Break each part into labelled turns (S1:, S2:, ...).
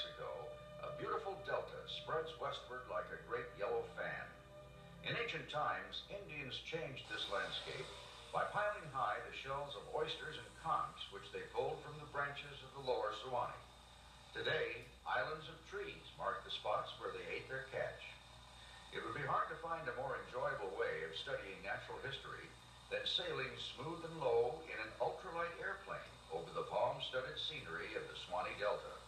S1: Mexico, a beautiful delta spreads westward like a great yellow fan. In ancient times, Indians changed this landscape by piling high the shells of oysters and conchs which they pulled from the branches of the lower Suwannee. Today, islands of trees mark the spots where they ate their catch. It would be hard to find a more enjoyable way of studying natural history than sailing smooth and low in an ultralight airplane over the palm-studded scenery of the Suwannee Delta.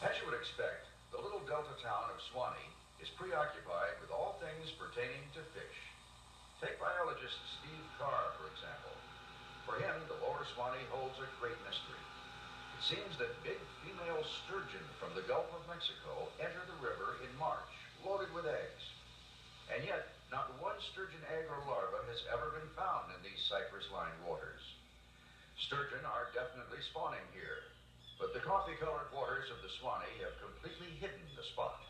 S1: As you would expect, the little delta town of Suwannee is preoccupied with all things pertaining to fish. Take biologist Steve Kern, for example. For him, the lower Suwannee holds a great mystery. It seems that big female sturgeon from the Gulf of Mexico enter the river in March, loaded with eggs. And yet, not one sturgeon egg or larva has ever been found in these cypress-lined waters. Sturgeon are definitely spawning here, but the coffee-colored waters of the Suwannee have completely hidden the spot.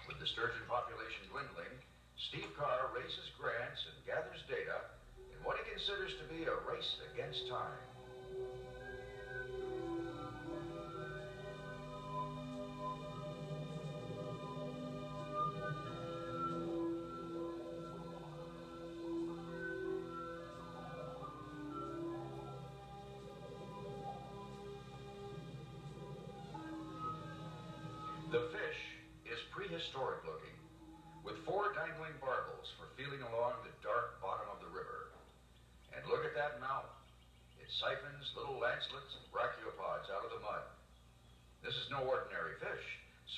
S1: With the sturgeon population dwindling, Steve Carr raises grants and gathers data in what he considers to be a race against time. The fish is prehistoric looking, with 4 dangling barbels for feeling along the dark bottom of the river. And look at that mouth. It siphons little lancelets and brachiopods out of the mud. This is no ordinary fish.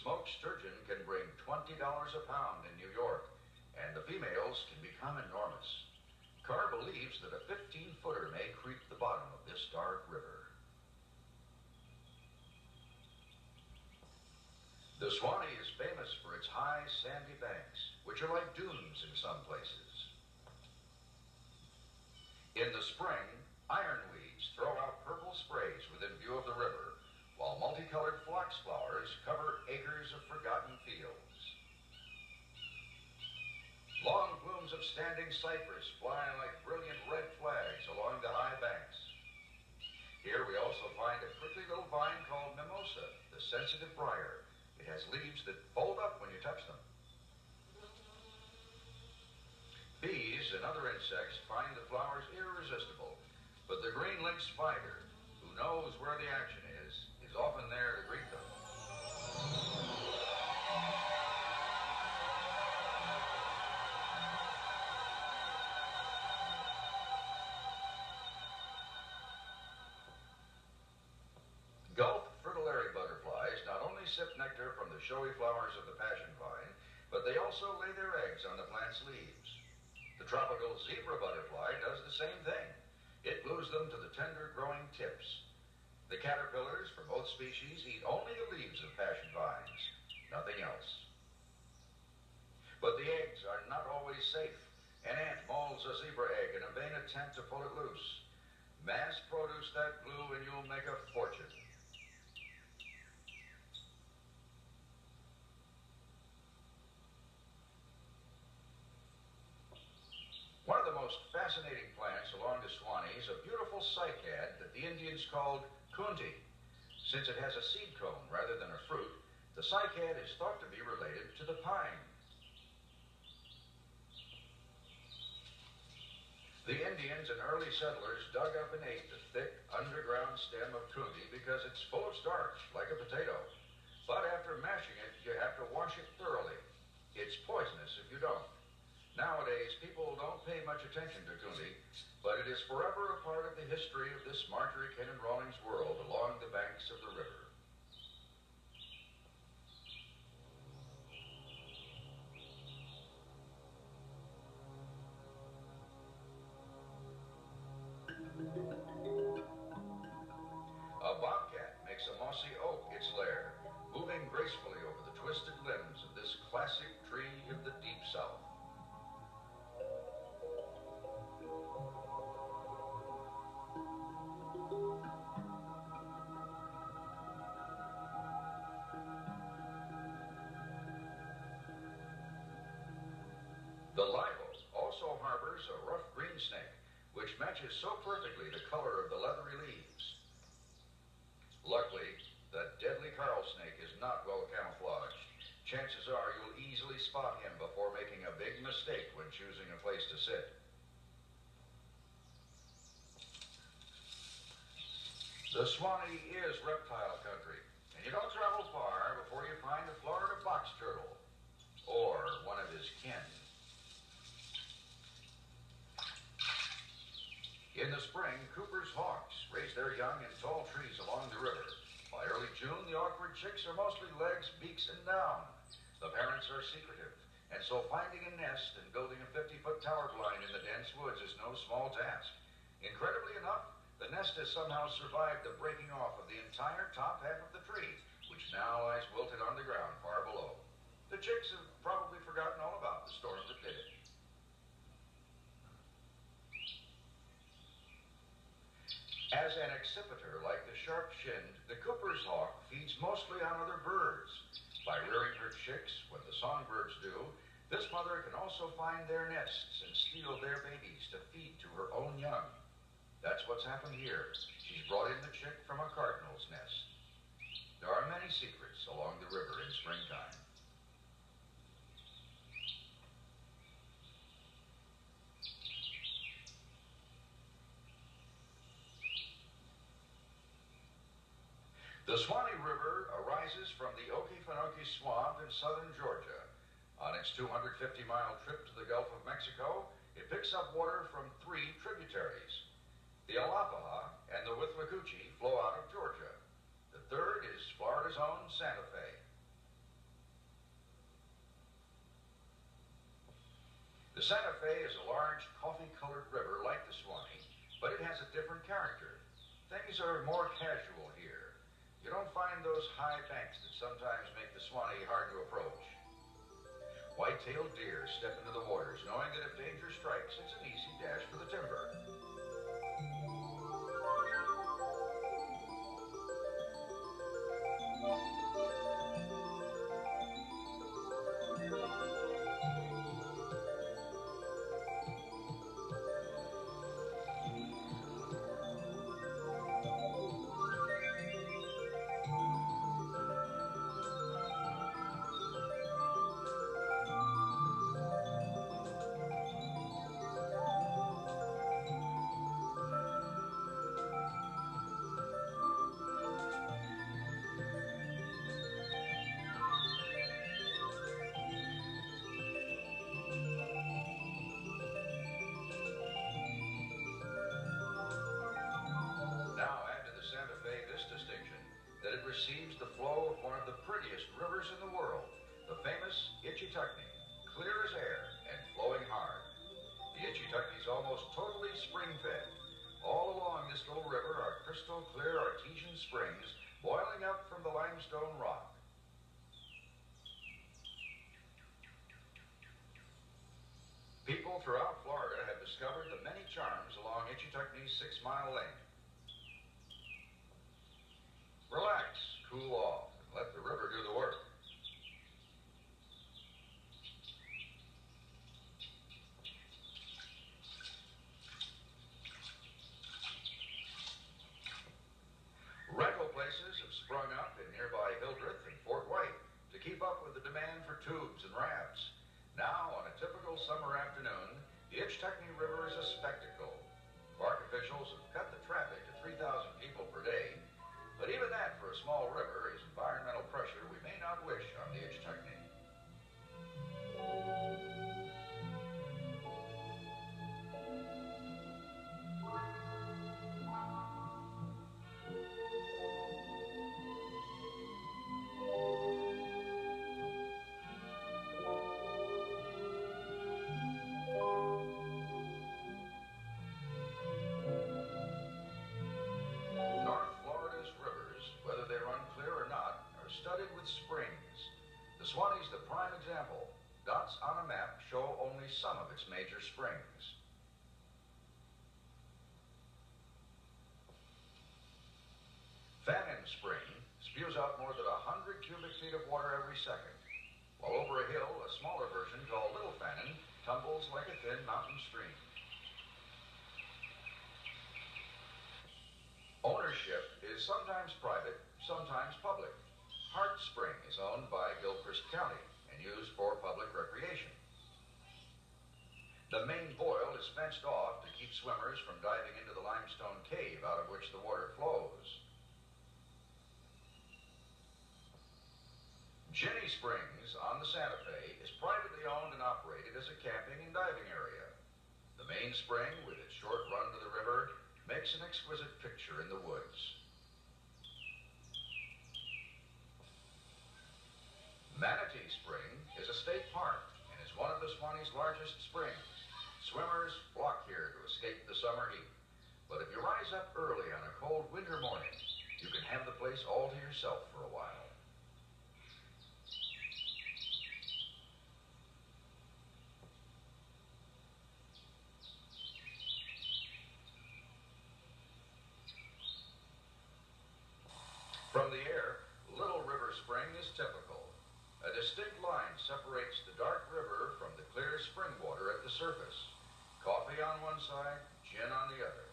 S1: Smoked sturgeon can bring $20 a pound in New York, and the females can become enormous. Carr believes that a 15-footer may creep the bottom of this dark river. The Suwannee is famous for its high, sandy banks, which are like dunes in some places. In the spring, ironweeds throw out purple sprays within view of the river, while multicolored phlox flowers cover acres of forgotten fields. Long plumes of standing cypress fly like brilliant red flags along the high banks. Here we also find a prickly little vine called mimosa, the sensitive briar. It has leaves that fold up when you touch them. Bees and other insects find the flowers irresistible, but the green lynx spider, who knows where the action is often there to greet them. Gulf fritillary butterflies not only sip nectar from the showy flowers of the passion vine, but they also lay their eggs on the plant's leaves. The tropical zebra butterfly does the same thing. It glues them to the tender growing tips. The caterpillars from both species eat only the leaves of passion vines, nothing else. But the eggs are not always safe. An ant molds a zebra egg in a vain attempt to pull it loose. Mass produce that glue and you'll make a fortune. One of the most fascinating plants along the Suwannee is a beautiful cycad that the Indians called kunti. Since it has a seed cone rather than a fruit, the cycad is thought to be related to the pine. The Indians and early settlers dug up and ate the thick underground stem of kunti because it's full of starch, like a potato. But after mashing it, you have to wash it thoroughly. It's poisonous if you don't. Nowadays, people don't pay much attention to kunti, but it is forever a part of the history of this Marjorie Kennan Rawlings world along the banks of the river. A bobcat makes a mossy oak its lair, moving gracefully over the twisted limbs of this classic tree of the Deep South. The live oak also harbors a rough green green snake, which matches so perfectly the color of the leathery leaves. Luckily, that deadly coral snake is not well camouflaged. Chances are you'll easily spot him before making a big mistake when choosing a place to sit. The Suwannee is reptile country, and you don't travel far before you find a Florida box turtle, or one of his kin. In the spring, Cooper's hawks raise their young in tall trees along the river. By early June, the awkward chicks are mostly legs, beaks, and down. The parents are secretive, and so finding a nest and building a 50-foot tower blind in the dense woods is no small task. Incredibly enough, the nest has somehow survived the breaking off of the entire top half of the tree, which now lies wilted on the ground far below. The chicks have probably forgotten all about the storm that did it. As an accipiter like the sharp-shinned, the Cooper's hawk feeds mostly on other birds. By rearing her chicks, when the songbirds do, this mother can also find their nests and steal their babies to feed to her own young. That's what's happened here. She's brought in the chick from a cardinal's nest. There are many secrets along the river in springtime. The Suwannee River arises from the Okefenokee Swamp in southern Georgia. On its 250-mile trip to the Gulf of Mexico, it picks up water from 3 tributaries. The Alapaha and the Withlacoochee flow out of Georgia. The third is Florida's own Santa Fe. The Santa Fe is a large, coffee-colored river like the Suwannee, but it has a different character. Things are more casual here. You don't find those high banks that sometimes make the Suwannee hard to approach. White-tailed deer step into the waters, knowing that if danger strikes, it's an easy dash for the timber. That it receives the flow of one of the prettiest rivers in the world, the famous Itchitucknee, clear as air and flowing hard. The Itchitucknee is almost totally spring-fed. All along this little river are crystal clear artesian springs boiling up from the limestone rock. People throughout Florida have discovered the many charms along Itchitucknee's 6-mile length. Relax, cool off, and let the river do the work. Rental places have sprung up in nearby Hildreth and Fort White to keep up with the demand for tubes and rafts. Now, on a typical summer afternoon, the Itchitucknee River is a spectacle. Park officials have cut the traffic to 3,000 people per day. But even that, for a small river, is environmental pressure we may not wish on the Itchitucknee. Studded with springs. The Suwannee's the prime example. Dots on a map show only some of its major springs. Fannin Spring spews out more than 100 cubic feet of water every second, while over a hill, a smaller version called Little Fannin tumbles like a thin mountain stream. is sometimes private, sometimes public. Hart Spring is owned by Gilchrist County and used for public recreation. The main boil is fenced off to keep swimmers from diving into the limestone cave out of which the water flows. Jenny Springs on the Santa Fe is privately owned and operated as a camping and diving area. The main spring, with its short run to the river, makes an exquisite picture in the woods. Manatee Spring is a state park and is one of the Suwannee's largest springs. Swimmers flock here to escape the summer heat. But if you rise up early on a cold winter morning, you can have the place all to yourself for a while. From the air, Little River Spring is typical. A distinct line separates the dark river from the clear spring water at the surface. Coffee on one side, gin on the other.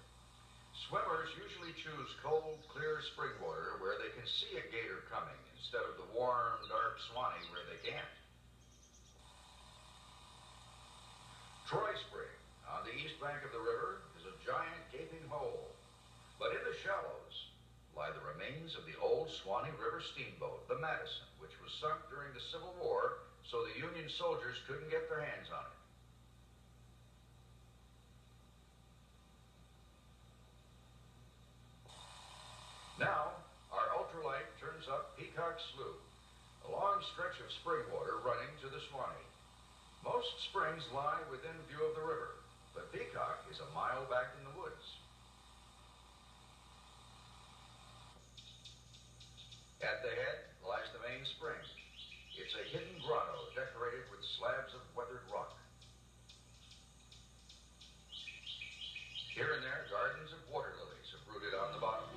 S1: Swimmers usually choose cold, clear spring water where they can see a gator coming instead of the warm, dark Suwannee where they can't. Troy Spring, on the east bank of the river, is a giant gaping hole. But in the shallows lie the remains of the old Suwannee River steamboat, the Madison, which was sunk during the Civil War so the Union soldiers couldn't get their hands on it. Now, our ultralight turns up Peacock Slough, a long stretch of spring water running to the Suwannee. Most springs lie within view of the river, but Peacock is a mile back in the woods. At the head lies the main spring. It's a hidden grotto decorated with slabs of weathered rock. Here and there, gardens of water lilies have rooted on the bottom.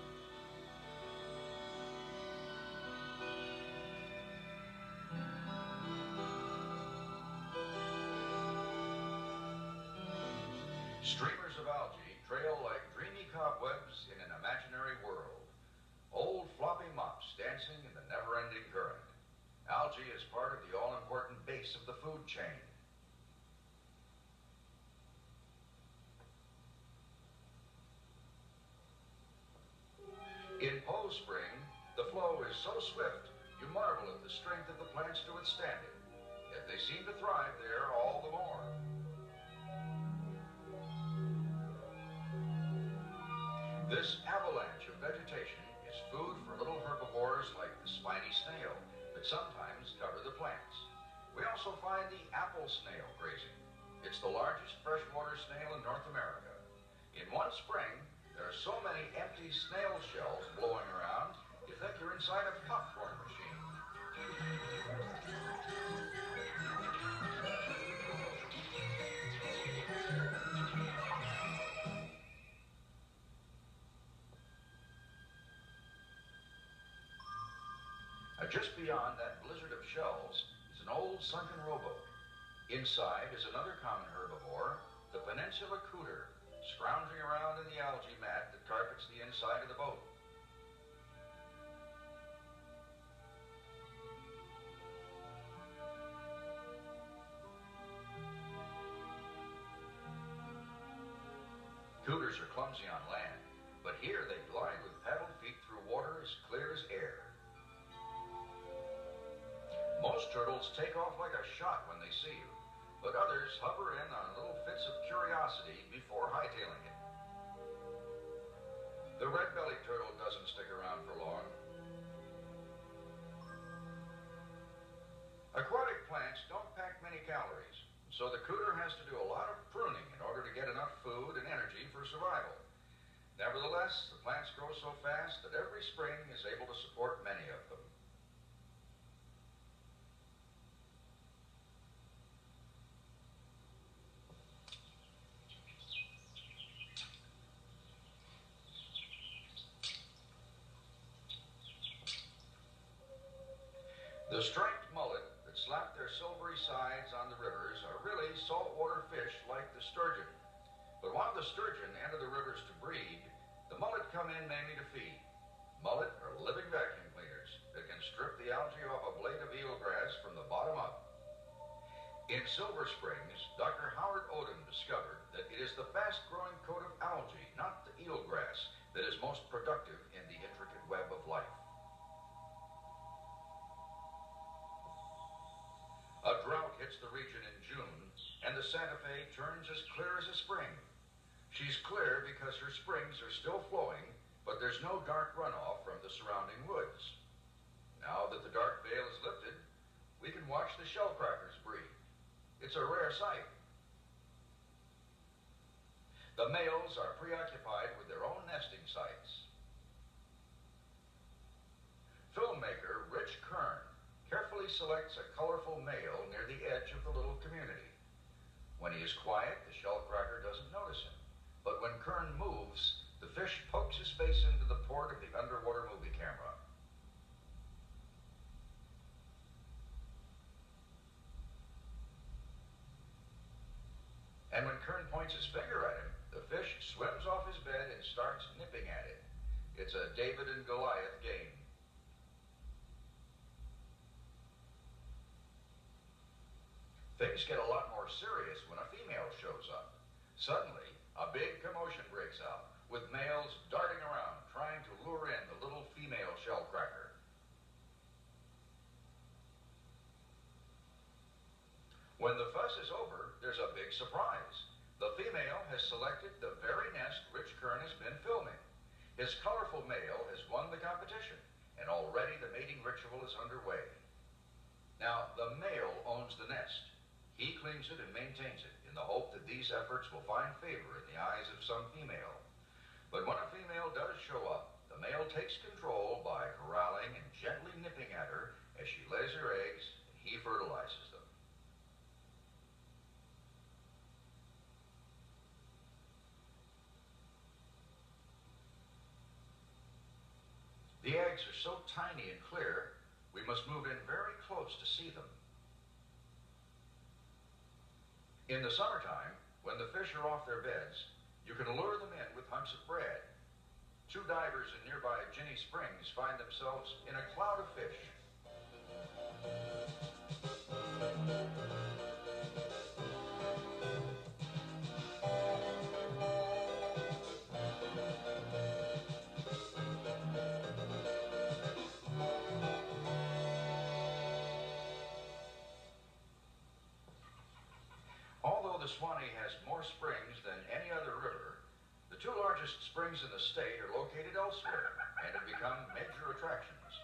S1: Streamers of algae trail like dreamy cobwebs in an imaginary world. Old floppy mops dancing in the never-ending current. Algae is part of the all-important base of the food chain. In Poe Spring, the flow is so swift, you marvel at the strength of the plants to withstand it. Yet they seem to thrive there all the more. This avalanche of vegetation is food for little herbivores like the spiny snail that sometimes cover the plants. We also find the apple snail grazing. It's the largest freshwater snail in North America. In one spring, there are so many empty snail shells blowing around, you think you're inside a popcorn machine. Just beyond that blizzard of shells is an old sunken rowboat. Inside is another common herbivore, the peninsula cooter, scrounging around in the algae mat that carpets the inside of the boat. Cooters are clumsy on land, but here they glide with paddled feet through water as clear as air. Most turtles take off like a shot when they see you, but others hover in on little fits of curiosity before hightailing it. The red-bellied turtle doesn't stick around for long. Aquatic plants don't pack many calories, so the cooter has to do a lot of pruning in order to get enough food and energy for survival. Nevertheless, the plants grow so fast that every spring is able to support many of them. The striped mullet that slap their silvery sides on the rivers are really saltwater fish like the sturgeon. But while the sturgeon enter the rivers to breed, the mullet come in mainly to feed. mullet, or living vacuum cleaners that can strip the algae off a blade of eelgrass from the bottom up. In Silver Springs, Dr. Howard Odom discovered that it is the fast-growing coat of algae, not the eelgrass, that is most productive in the intricate web of life. A drought hits the region in June, and the Santa Fe turns as clear as a spring. She's clear because her springs are still flowing, but there's no dark runoff from the surrounding woods. Now that the dark veil is lifted, we can watch the shellcrackers breed. It's a rare sight. The males are preoccupied with their own nesting sites. Filmmaker Rich Kern carefully selects a colorful male near the edge of the little community. When he is quiet, the shellcracker doesn't notice him. But when Kern moves, the fish pokes his face into the port of the underwater movie camera. And when Kern points his finger at him, the fish swims off his bed and starts nipping at it. It's a David and Goliath game. Things get a lot more serious when a female shows up. Suddenly, a big commotion breaks out, with males darting around trying to lure in the little female shellcracker. When the fuss is over, there's a big surprise. The female has selected the very nest Rich Kern has been filming. His colorful male has won the competition, and already the mating ritual is underway. Now, the male owns the nest. He cleans it and maintains it in the hope that these efforts will find favor in the eyes of some female. But when a female does show up, the male takes control by corralling and gently nipping at her as she lays her eggs and he fertilizes them. The eggs are so tiny and clear, we must move in very close to see them. In the summertime, when the fish are off their beds, you can lure them in with hunks of bread. Two divers in nearby Ginny Springs find themselves in a cloud of fish. Although the Suwannee has more springs than any other river, the two largest springs in the state are located elsewhere and have become major attractions.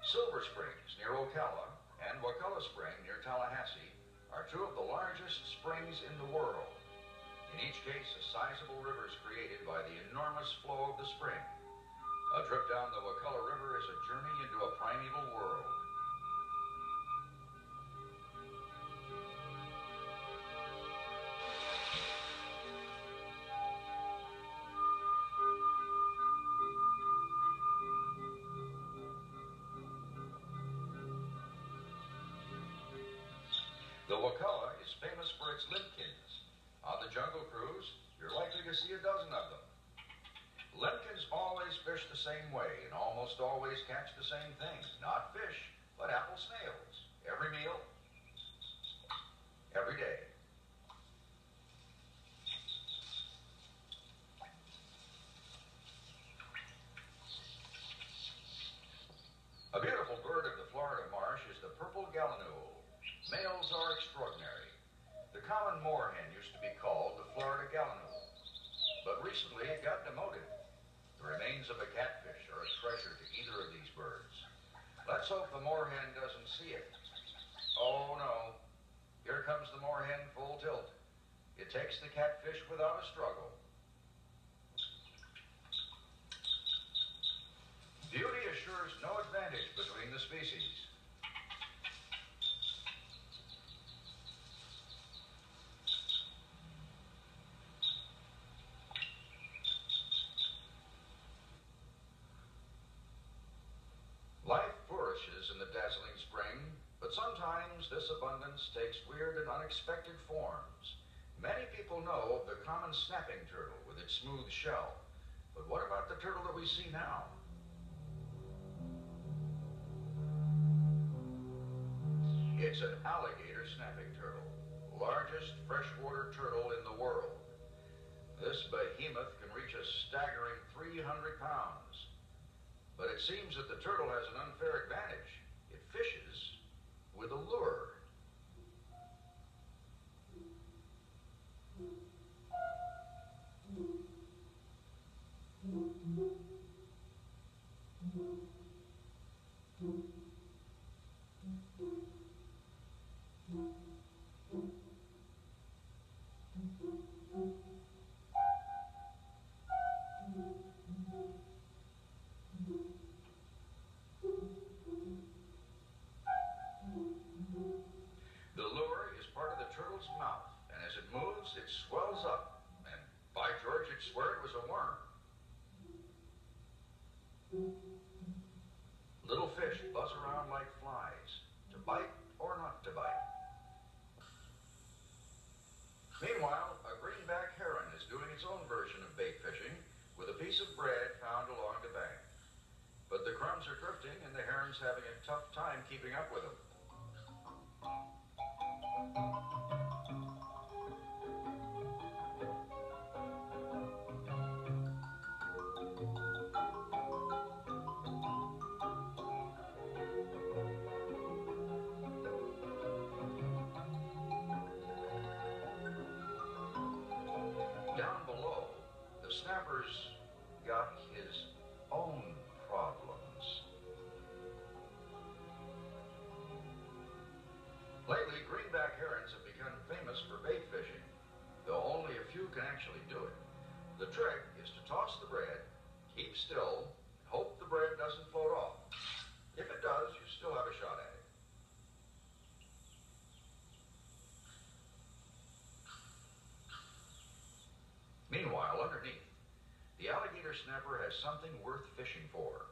S1: Silver Springs near Ocala and Wakulla Spring near Tallahassee are two of the largest springs in the world. In each case, a sizable river is created by the enormous flow of the spring. A trip down the Wakulla River is a journey into a primeval world. The Wakulla is famous for its limpkins. On the Jungle Cruise, you're likely to see a dozen of them. Limpkins always fish the same way and almost always catch the same things. Not fish, but apple snails. Every meal, every day. A beautiful bird of the Florida marsh is the purple gallinule. Males are extraordinary. The common moorhen used to be called the Florida gallinule, but recently it got demoted. The remains of a catfish are a treasure to either of these birds. Let's hope the moorhen doesn't see it. Oh no, here comes the moorhen full tilt. It takes the catfish without a struggle. Beauty assures no advantage between the species. Life flourishes in the dazzling spring, but sometimes this abundance takes weird and unexpected forms. Many people know of the common snapping turtle with its smooth shell, but what about the turtle that we see now? It's an alligator snapping turtle, largest freshwater turtle in the world. This behemoth can reach a staggering 300 pounds. But it seems that the turtle has an unfair advantage. It fishes with a lure. The lure is part of the turtle's mouth, and as it moves, it swells up. And by George, you'd swear it was a worm. Little fish buzz around like flies, to bite or not to bite. Meanwhile, a greenback heron is doing its own version of bait fishing with a piece of bread found along the bank. But the crumbs are drifting, and the heron's having a tough time keeping up with them. Down below, the snapper's got his own problems. Lately, greenback herons have become famous for bait fishing, though only a few can actually do it. The trick is to toss the bread, keep still, and hope the bread doesn't float off. If it does, you still have a shot at it. Meanwhile, underneath, the alligator snapper has something worth fishing for.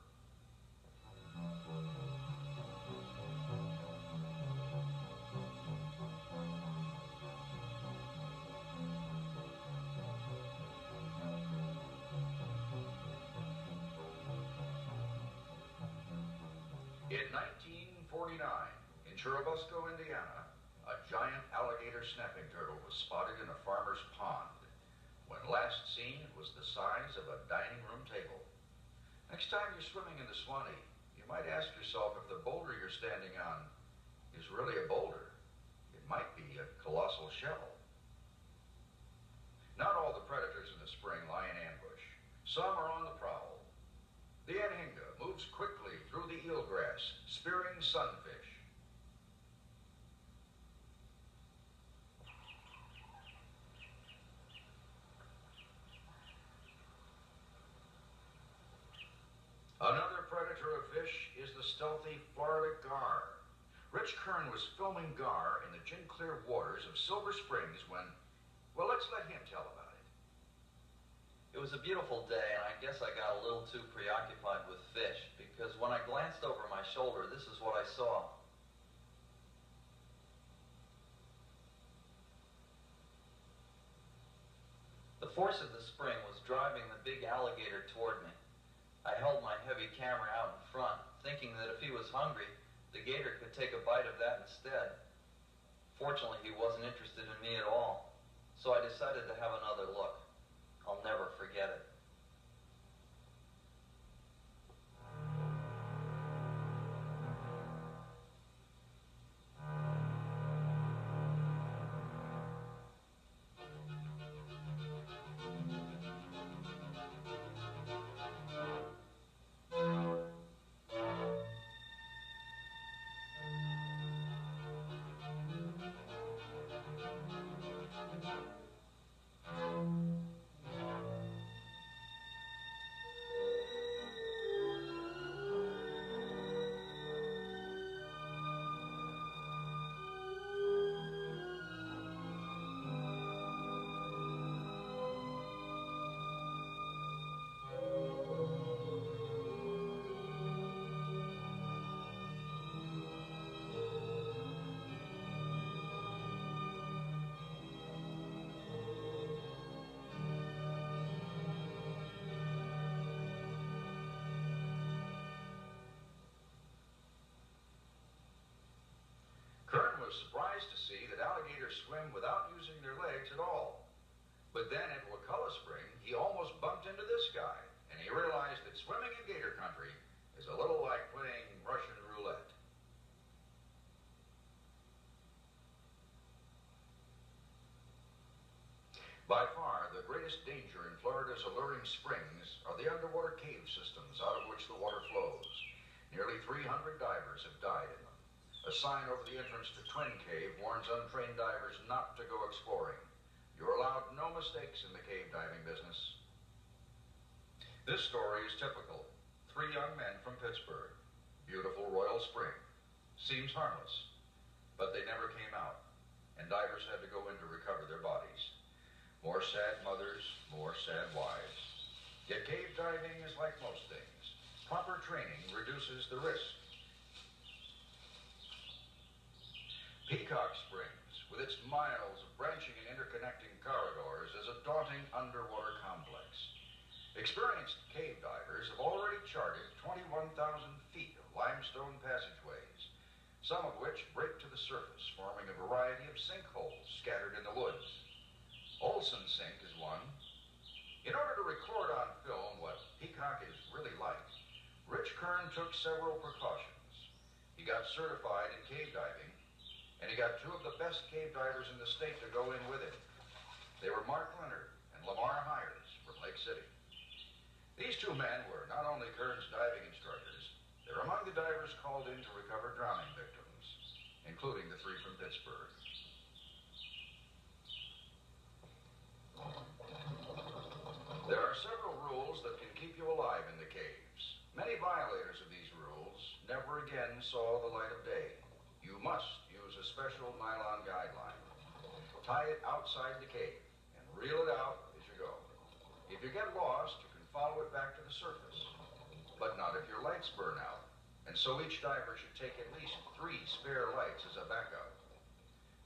S1: In 1949, in Churubusco, Indiana, a giant alligator snapping turtle was spotted in a farmer's pond. When last seen, it was the size of a dining room table. Next time you're swimming in the Suwannee, you might ask yourself if the boulder you're standing on is really a boulder. It might be a colossal shell. Not all the predators in the spring lie in ambush. Some are on the prowl. The anhinga moves quickly through the eelgrass, spearing sunfish. Another predator of fish is the stealthy Florida gar. Rich Kern was filming gar in the gin-clear waters of Silver Springs when, well, let's let him tell about it.
S2: It was a beautiful day, and I guess I got a little too preoccupied with fish, because when I glanced over my shoulder, this is what I saw. The force of the spring was driving the big alligator toward me. I held my heavy camera out in front, thinking that if he was hungry, the gator could take a bite of that instead. Fortunately, he wasn't interested in me at all, so I decided to have another look. I'll never forget it.
S1: see that alligators swim without using their legs at all. But then at Wakulla Spring, he almost bumped into this guy, and he realized that swimming in gator country is a little like playing Russian roulette. By far, the greatest danger in Florida's alluring springs are the underwater cave systems out of which the water flows. Nearly 300 divers have died in them. A sign over the entrance to Twin Cave warns untrained divers not to go exploring. You're allowed no mistakes in the cave diving business. This story is typical. 3 young men from Pittsburgh. Beautiful Royal Spring. Seems harmless, but they never came out, and divers had to go in to recover their bodies. More sad mothers, more sad wives. Yet cave diving is like most things. Proper training reduces the risk. Peacock Springs, with its miles of branching and interconnecting corridors, is a daunting underwater complex. Experienced cave divers have already charted 21,000 feet of limestone passageways, some of which break to the surface, forming a variety of sinkholes scattered in the woods. Olson Sink is one. In order to record on film what Peacock is really like, Rich Kern took several precautions. He got certified in cave diving, and he got 2 of the best cave divers in the state to go in with him. They were Mark Leonard and Lamar Hires from Lake City. These 2 men were not only Kern's diving instructors, they're among the divers called in to recover drowning victims, including the 3 from Pittsburgh. There are several rules that can keep you alive in the caves. Many violators of these rules never again saw the light of day. You must use a special nylon guideline. Tie it outside the cave and reel it out as you go. If you get lost, you can follow it back to the surface, but not if your lights burn out. And so each diver should take at least 3 spare lights as a backup.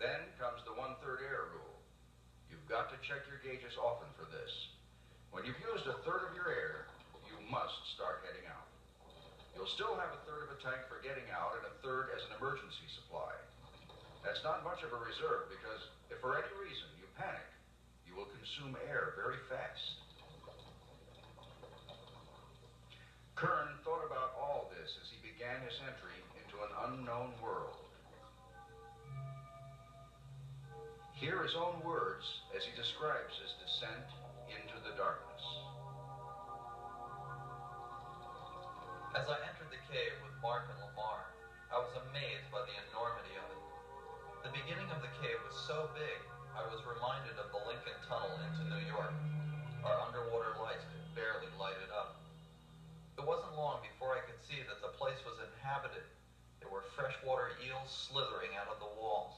S1: Then comes the 1/3 air rule. You've got to check your gauges often for this. When you've used 1/3 of your air, you must start heading out. You'll still have 1/3 of a tank for getting out and 1/3 as an emergency supply. That's not much of a reserve because if for any reason you panic, you will consume air very fast. Kern thought about all this as he began his entry into an unknown world. Hear his own words as he describes his descent into the darkness.
S2: As I entered the cave with Mark and Lamar, I was amazed by the enormity of it. The beginning of the cave was so big, I was reminded of the Lincoln Tunnel into New York. Our underwater lights could barely light it up. It wasn't long before I could see that the place was inhabited. There were freshwater eels slithering out of the walls.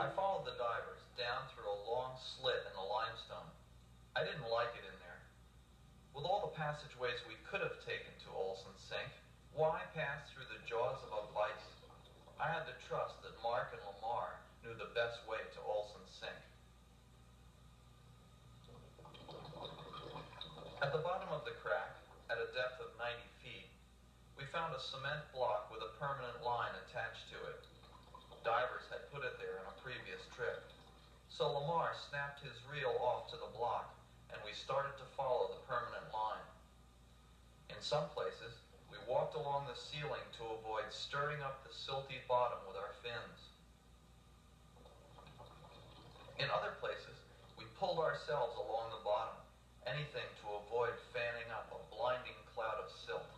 S2: I followed the divers down through a long slit in the limestone. I didn't like it in there. With all the passageways we could have taken to Olson Sink, why pass through the jaws of a vice? I had to trust that Mark and Lamar knew the best way to Olson Sink. At the bottom of the crack, at a depth of 90 feet, we found a cement block with a permanent line attached to it. Divers had put it there on a previous trip. So Lamar snapped his reel off to the block, and we started to follow the permanent line. In some places, we walked along the ceiling to avoid stirring up the silty bottom with our fins. In other places, we pulled ourselves along the bottom, anything to avoid fanning up a blinding cloud of silt.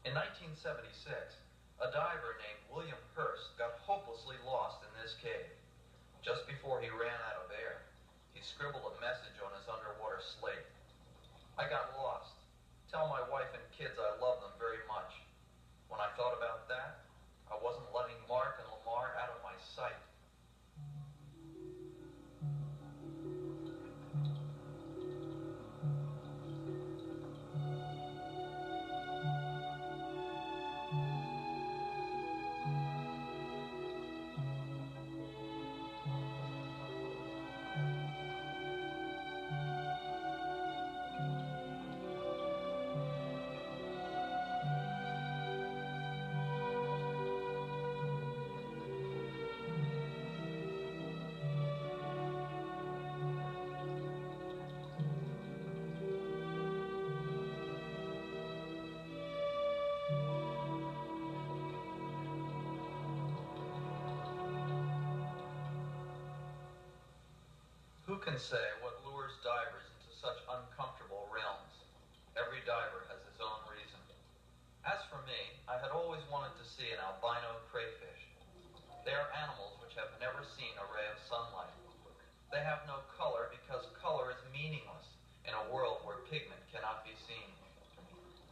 S2: In 1976, a diver named William Hurst got hopelessly lost in this cave. Just before he ran out of air, he scribbled a message on his underwater slate. I got lost. Tell my wife and kids I love them very much. When I thought about that, I wasn't letting Mark and Lamar out of my sight. can say what lures divers into such uncomfortable realms? Every diver has his own reason. As for me, I had always wanted to see an albino crayfish. They are animals which have never seen a ray of sunlight. They have no color because color is meaningless in a world where pigment cannot be seen.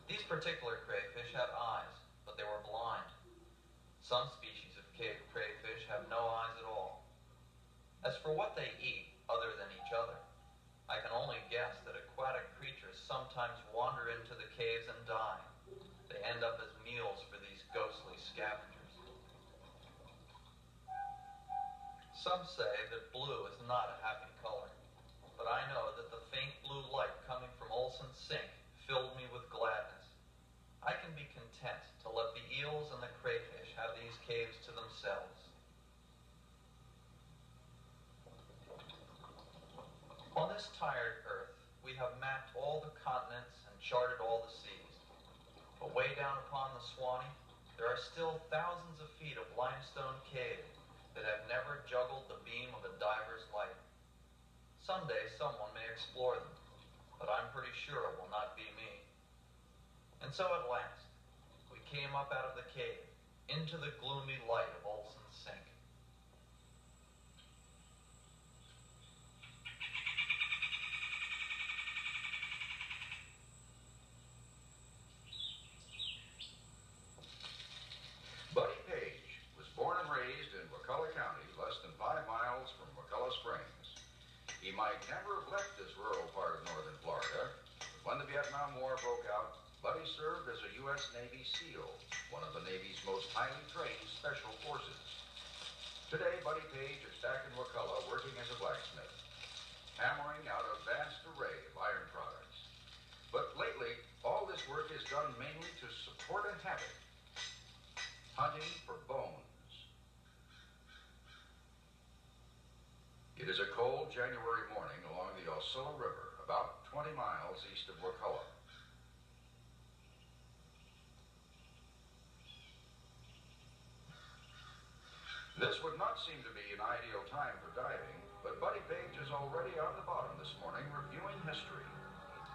S2: These particular crayfish had eyes, but they were blind. Some species of cave crayfish have no eyes at all. As for what they eat, other than each other, I can only guess that aquatic creatures sometimes wander into the caves and die. They end up as meals for these ghostly scavengers. Some say that blue is not a happy color, but I know that the faint blue light coming from Olson's sink filled me with gladness. I can be content to let the eels and the crayfish have these caves to themselves. On this tired earth, we have mapped all the continents and charted all the seas. But way down upon the Suwannee, there are still thousands of feet of limestone cave that have never juggled the beam of a diver's light. Someday someone may explore them, but I'm pretty sure it will not be me. And so at last, we came up out of the cave, into the gloomy light of Olson's sink.
S1: Buddy Page was born and raised in McCullough County, less than 5 miles from McCullough Springs. He might never have left this rural part of northern Florida, but when the Vietnam War broke out, Buddy served as a U.S. Navy SEAL, one of the Navy's most highly trained special forces. Today, Buddy Page is back in McCullough working as a blacksmith, hammering out a vast array of iron products. But lately, all this work is done mainly to support a habit: hunting for bones. It is a cold January morning along the Suwannee River, about 20 miles east of McCullough. This would not seem to be an ideal time for diving, but Buddy Page is already on the bottom this morning reviewing history.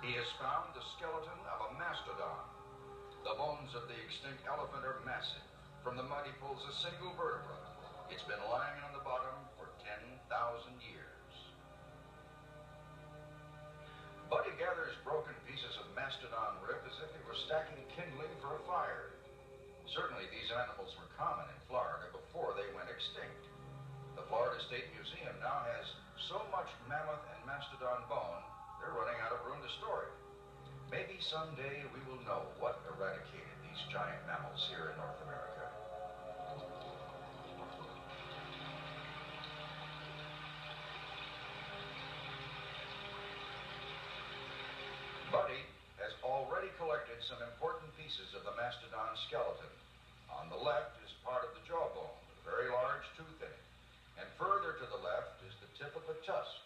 S1: He has found the skeleton of a mastodon. The bones of the extinct elephant are massive. From the mud he pulls a single vertebra. It's been lying on the bottom for 10,000 years. Buddy gathers broken pieces of mastodon rib as if he were stacking kindling for a fire. Certainly these animals were common in Florida before they went extinct. The Florida State Museum now has so much mammoth and mastodon bone, they're running out of room to store it. Maybe someday we will know what eradicated these giant mammals here in North America. Buddy has already collected some important pieces of the mastodon skeleton. On the left is part of the jawbone, with a very large tooth in it. And further to the left is the tip of a tusk.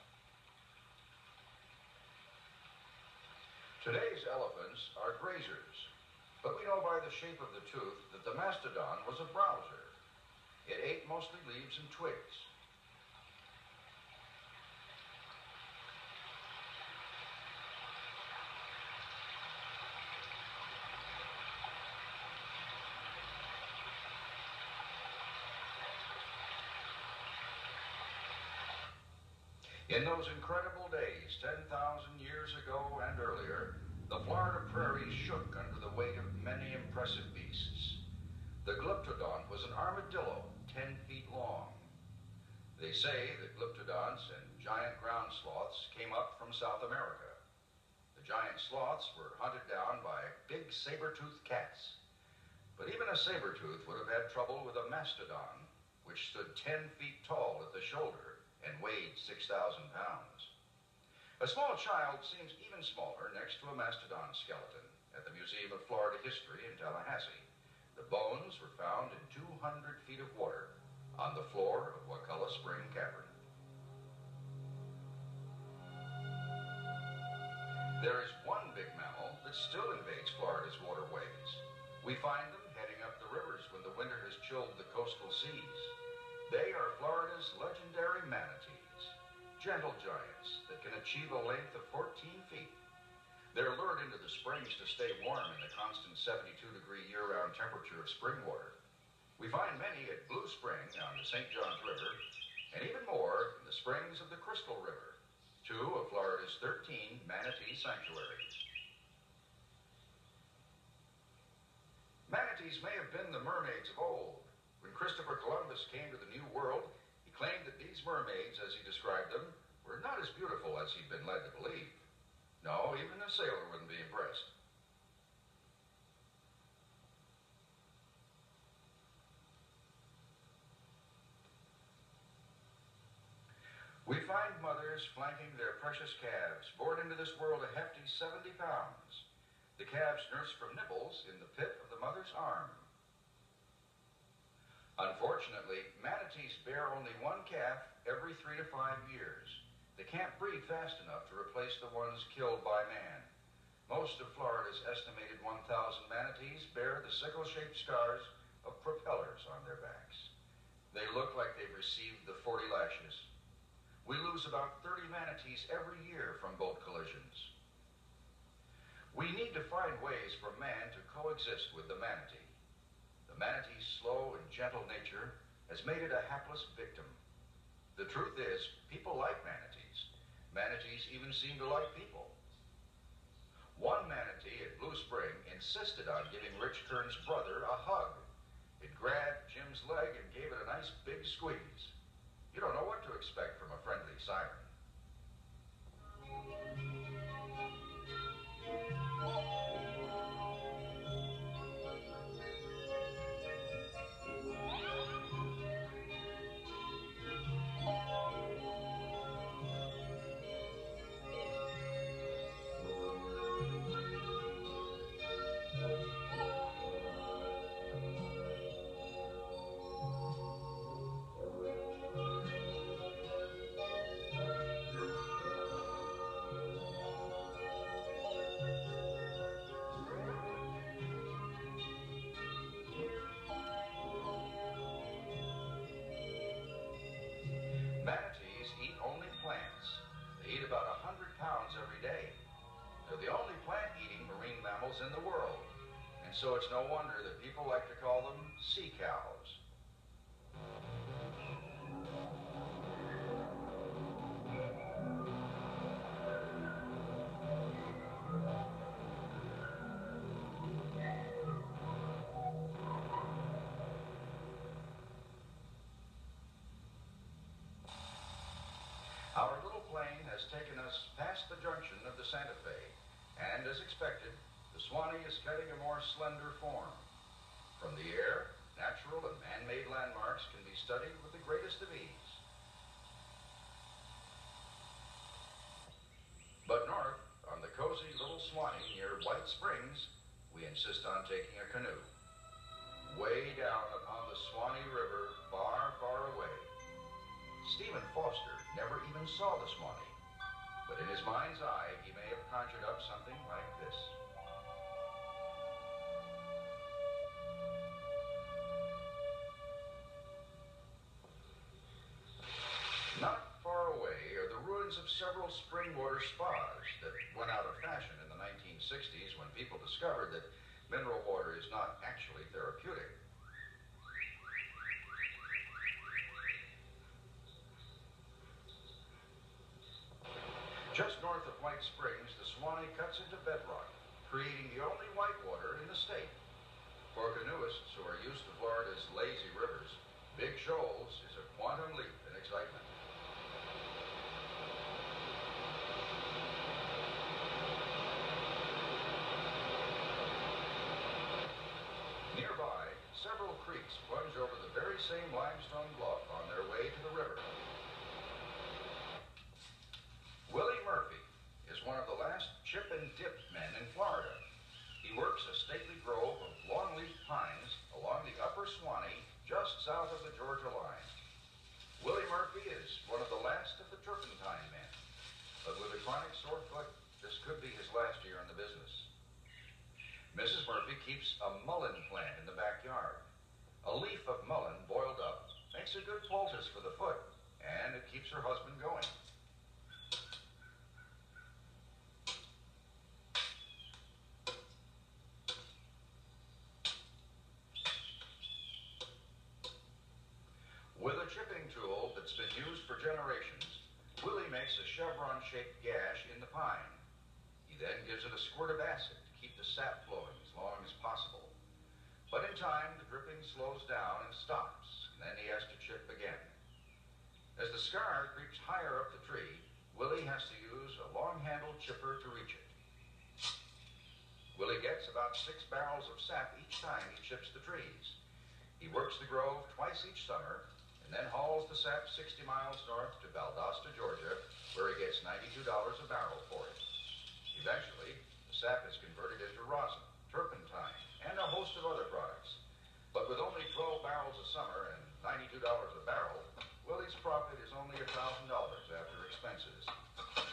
S1: Today's elephants are grazers, but we know by the shape of the tooth that the mastodon was a browser. It ate mostly leaves and twigs. In those incredible days, 10,000 years ago and earlier, the Florida prairies shook under the weight of many impressive beasts. The glyptodont was an armadillo 10 feet long. They say that glyptodonts and giant ground sloths came up from South America. The giant sloths were hunted down by big saber-toothed cats. But even a saber-tooth would have had trouble with a mastodon, which stood 10 feet tall at the shoulder and weighed 6,000 pounds. A small child seems even smaller next to a mastodon skeleton at the Museum of Florida History in Tallahassee. The bones were found in 200 feet of water on the floor of McCullough Spring Cavern. There is one big mammal that still invades Florida's waterways. We find them heading up the rivers when the winter has chilled the coastal seas. They are Florida's legendary manatees, gentle giants achieve a length of 14 feet. They're lured into the springs to stay warm in the constant 72-degree year-round temperature of spring water. We find many at Blue Spring on the St. Johns River, and even more in the springs of the Crystal River, 2 of Florida's 13 manatee sanctuaries. Manatees may have been the mermaids of old. When Christopher Columbus came to the New World, he claimed that these mermaids, as he described them, were not as beautiful as he'd been led to believe. No, even a sailor wouldn't be impressed. We find mothers flanking their precious calves, born into this world a hefty 70 pounds. The calves nurse from nibbles in the pit of the mother's arm. Unfortunately, manatees bear only one calf every 3 to 5 years. They can't breed fast enough to replace the ones killed by man. Most of Florida's estimated 1,000 manatees bear the sickle-shaped scars of propellers on their backs. They look like they've received the 40 lashes. We lose about 30 manatees every year from boat collisions. We need to find ways for man to coexist with the manatee. The manatee's slow and gentle nature has made it a hapless victim. The truth is, people like manatees. Manatees even seem to like people. One manatee at Blue Spring insisted on giving Rich Kern's brother a hug. It grabbed Jim's leg and gave it a nice big squeeze. You don't know what to expect from a friendly siren. Manatees eat only plants. They eat about 100 pounds every day. They're the only plant-eating marine mammals in the world, and so it's no wonder that people like to call them sea cows. Our little plane has taken us past the junction of the Santa Fe, and as expected, the Suwannee is cutting a more slender form. From the air, natural and man-made landmarks can be studied with the greatest of ease. But north, on the cozy little Suwannee near White Springs, we insist on taking a canoe. Way down upon the Suwannee River, far, far away. Stephen Foster never even saw the Suwannee, but in his mind's eye, he may have conjured up something like this. Not far away are the ruins of several spring water spas that went out of fashion in the 1960s when people discovered that mineral water is not actually therapeutic. Just north of White Springs, the Suwannee cuts into bedrock, creating the only white water in the state. For canoeists who are used to Florida's lazy rivers, Big Shoals is a quantum leap in excitement. Nearby, several creeks plunge over the very same limestone bluff on their way to the river. Willie Murphy is one of the last chip and dip men in Florida. He works a stately grove of longleaf pines along the upper Suwannee, just south of the Georgia line. Willie Murphy is one of the last of the turpentine men, but with a chronic sore foot, this could be his last year in the business. Mrs. Murphy keeps a mullein plant in the backyard. A leaf of mullein boiled up makes a good poultice for the foot, and it keeps her husband going. that's been used for generations, Willie makes a chevron-shaped gash in the pine. He then gives it a squirt of acid to keep the sap flowing as long as possible. But in time, the dripping slows down and stops, and then he has to chip again. As the scar creeps higher up the tree, Willie has to use a long-handled chipper to reach it. Willie gets about 6 barrels of sap each time he chips the trees. He works the grove twice each summer, and then hauls the sap 60 miles north to Valdosta, Georgia, where he gets $92 a barrel for it. Eventually, the sap is converted into rosin, turpentine, and a host of other products. But with only 12 barrels a summer and $92 a barrel, Willie's profit is only $1,000 after expenses.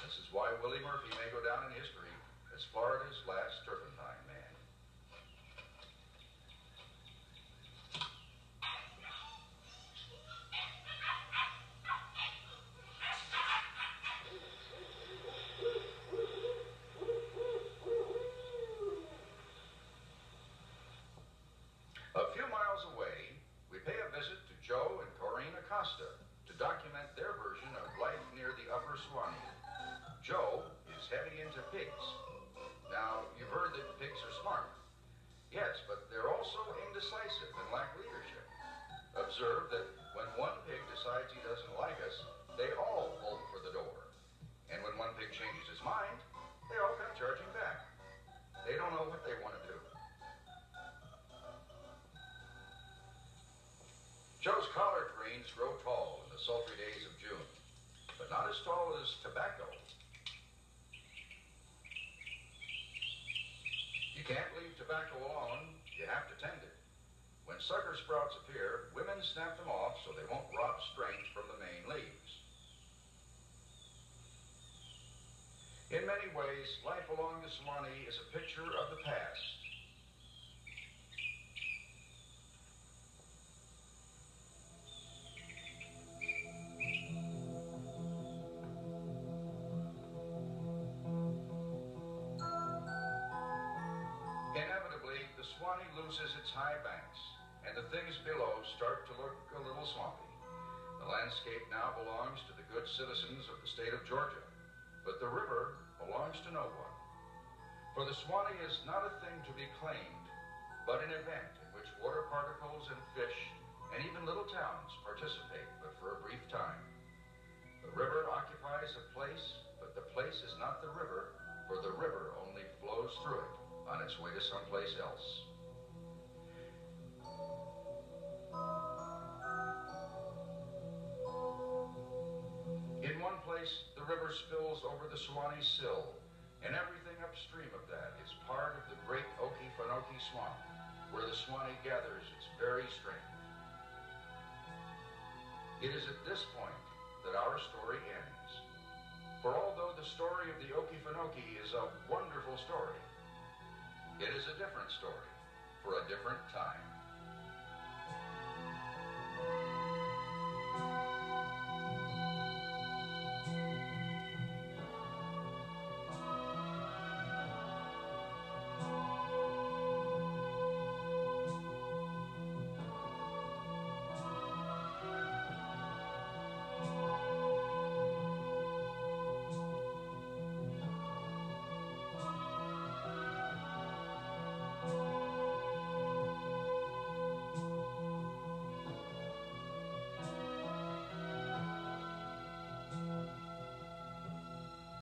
S1: This is why Willie Murphy may go down in history as Florida's last turpentine man. A few miles away, we pay a visit to Joe and Corinne Acosta to document their version of life near the upper Suwannee. Joe is heavy into pigs. Now, you've heard that pigs are smart. Yes, but they're also indecisive and lack leadership. Observe that when one pig decides he doesn't like us, they all bolt for the door. And when one pig changes his mind, they all come charging back. They don't know what they want to do. Joe's collard greens grow tall in the sultry days of June, but not as tall as tobacco. You can't leave tobacco alone, you have to tend it. When sucker sprouts appear, women snap them off so they won't rob strength from the main leaves. In many ways, life along the Suwannee is a picture of the past. Inevitably, the Suwannee loses its high banks, and the things below start to look a little swampy. The landscape now belongs to the good citizens of the state of Georgia, but the river belongs to no one. For the Suwannee is not a thing to be claimed, but an event in which water particles and fish and even little towns participate, but for a brief time. The river occupies a place, but the place is not the river, for the river only flows through it on its way to someplace else. In one place, the river spills over the Suwannee sill, and everything upstream of that is part of the great Okefenokee Swamp, where the Suwannee gathers its very strength. It is at this point that our story ends. For although the story of the Okefenokee is a wonderful story, it is a different story for a different time.